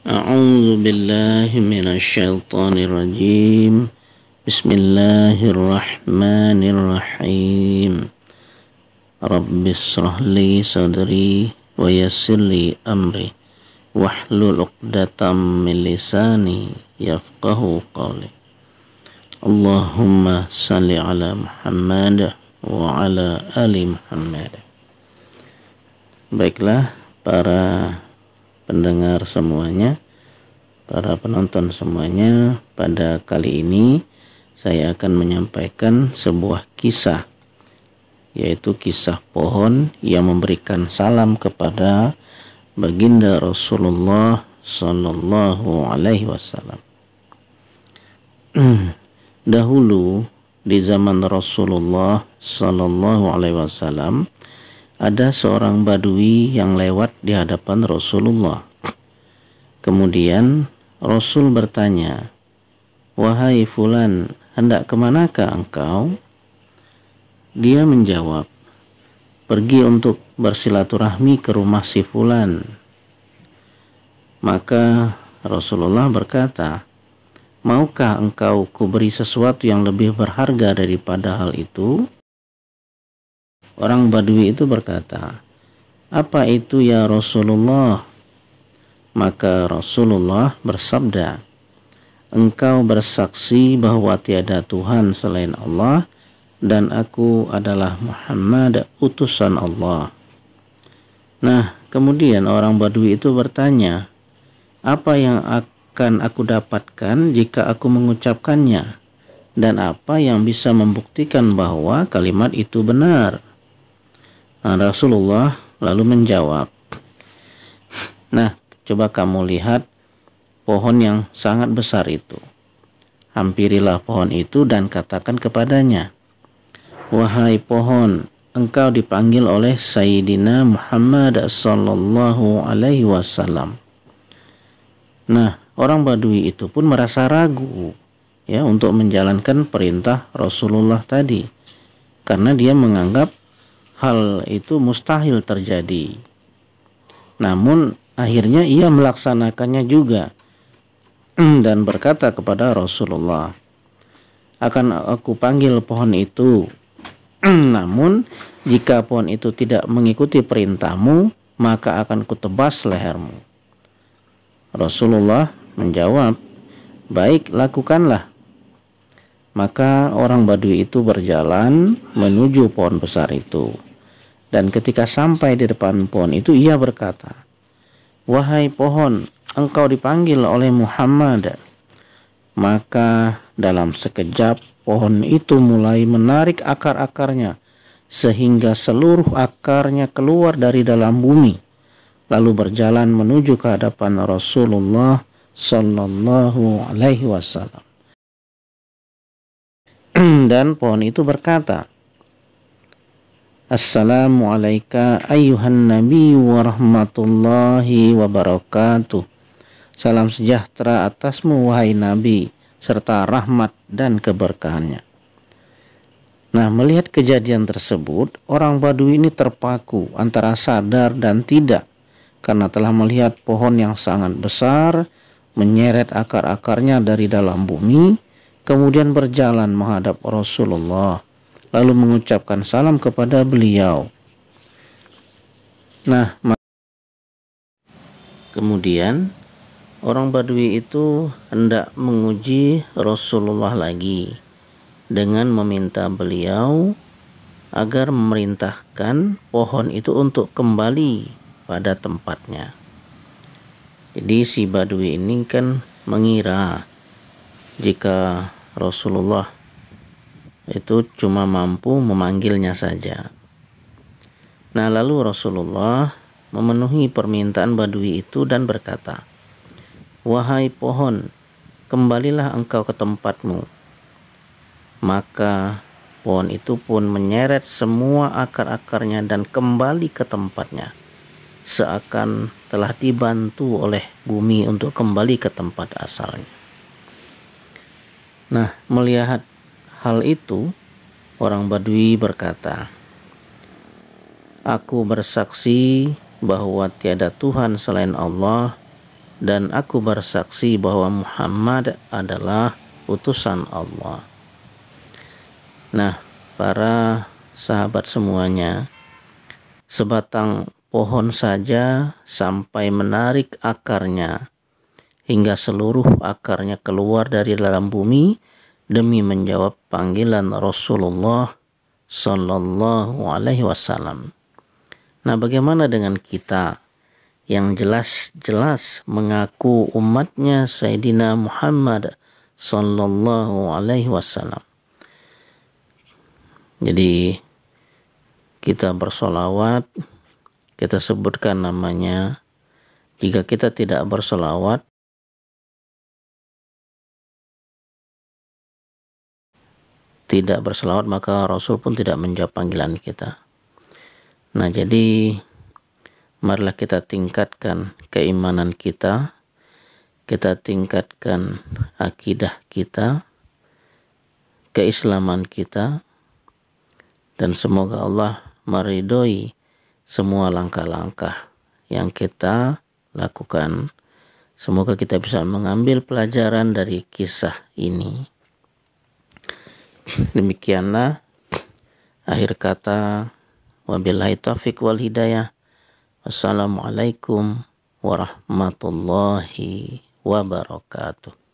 A'udzu billahi minasyaitonir rajim. Bismillahirrahmanirrahim. Rabbi shrah li sadri wa yassir li amri wahlul 'uqdatam min lisani yafqahu qawli. Allahumma salli ala Muhammad wa ala ali Muhammad. Baiklah para pendengar semuanya, para penonton semuanya, pada kali ini saya akan menyampaikan sebuah kisah, yaitu kisah pohon yang memberikan salam kepada baginda Rasulullah Sallallahu Alaihi Wasallam. Dahulu di zaman Rasulullah Sallallahu Alaihi Wasallam ada seorang badui yang lewat di hadapan Rasulullah. Kemudian Rasul bertanya, "Wahai fulan, hendak kemanakah engkau?" Dia menjawab, "Pergi untuk bersilaturahmi ke rumah si fulan." Maka Rasulullah berkata, "Maukah engkau kuberi sesuatu yang lebih berharga daripada hal itu?" Orang Badui itu berkata, "Apa itu ya Rasulullah?" Maka Rasulullah bersabda, "Engkau bersaksi bahwa tiada Tuhan selain Allah dan aku adalah Muhammad, utusan Allah." Nah, kemudian orang Badui itu bertanya, "Apa yang akan aku dapatkan jika aku mengucapkannya? Dan apa yang bisa membuktikan bahwa kalimat itu benar?" Nah, Rasulullah lalu menjawab, "Nah, coba kamu lihat pohon yang sangat besar itu. Hampirilah pohon itu dan katakan kepadanya, 'Wahai pohon, engkau dipanggil oleh Sayyidina Muhammad Sallallahu Alaihi Wasallam.'" Nah, orang Badui itu pun merasa ragu ya untuk menjalankan perintah Rasulullah tadi, karena dia menganggap hal itu mustahil terjadi. Namun akhirnya ia melaksanakannya juga dan berkata kepada Rasulullah, "Akan aku panggil pohon itu. Namun jika pohon itu tidak mengikuti perintahmu, maka akan kutebas lehermu." Rasulullah menjawab, "Baik, lakukanlah." Maka orang Badui itu berjalan menuju pohon besar itu. Dan ketika sampai di depan pohon itu, ia berkata, "Wahai pohon, engkau dipanggil oleh Muhammad." Maka dalam sekejap pohon itu mulai menarik akar-akarnya sehingga seluruh akarnya keluar dari dalam bumi, lalu berjalan menuju ke hadapan Rasulullah Sallallahu Alaihi Wasallam. Dan pohon itu berkata, "Assalamu alayka ayyuhan nabi wa rahmatullahi wa barakatuh." Salam sejahtera atasmu wahai nabi, serta rahmat dan keberkahannya. Nah, melihat kejadian tersebut, orang Badui ini terpaku antara sadar dan tidak, karena telah melihat pohon yang sangat besar menyeret akar-akarnya dari dalam bumi, kemudian berjalan menghadap Rasulullah, lalu mengucapkan salam kepada beliau. Nah, kemudian orang Badui itu hendak menguji Rasulullah lagi dengan meminta beliau agar memerintahkan pohon itu untuk kembali pada tempatnya. Jadi si Badui ini kan mengira jika Rasulullah itu cuma mampu memanggilnya saja. Nah, lalu Rasulullah memenuhi permintaan Badui itu dan berkata, "Wahai pohon, kembalilah engkau ke tempatmu." Maka pohon itu pun menyeret semua akar-akarnya dan kembali ke tempatnya, seakan telah dibantu oleh bumi untuk kembali ke tempat asalnya. Nah, melihat hal itu, orang Badui berkata, "Aku bersaksi bahwa tiada Tuhan selain Allah dan aku bersaksi bahwa Muhammad adalah utusan Allah. Nah, para sahabat semuanya, sebatang pohon saja sampai menarik akarnya hingga seluruh akarnya keluar dari dalam bumi demi menjawab panggilan Rasulullah Sallallahu Alaihi Wasallam. Nah, bagaimana dengan kita yang jelas-jelas mengaku umatnya Sayyidina Muhammad Sallallahu Alaihi Wasallam? Jadi kita bersolawat, kita sebutkan namanya. Jika kita tidak bersolawat, maka Rasul pun tidak menjawab panggilan kita. Nah, jadi marilah kita tingkatkan keimanan kita tingkatkan akidah kita, keislaman kita, dan semoga Allah meridhoi semua langkah-langkah yang kita lakukan. Semoga kita bisa mengambil pelajaran dari kisah ini. Demikianlah akhir kata. Wabillahi taufiq wal hidayah. Wassalamualaikum warahmatullahi wabarakatuh.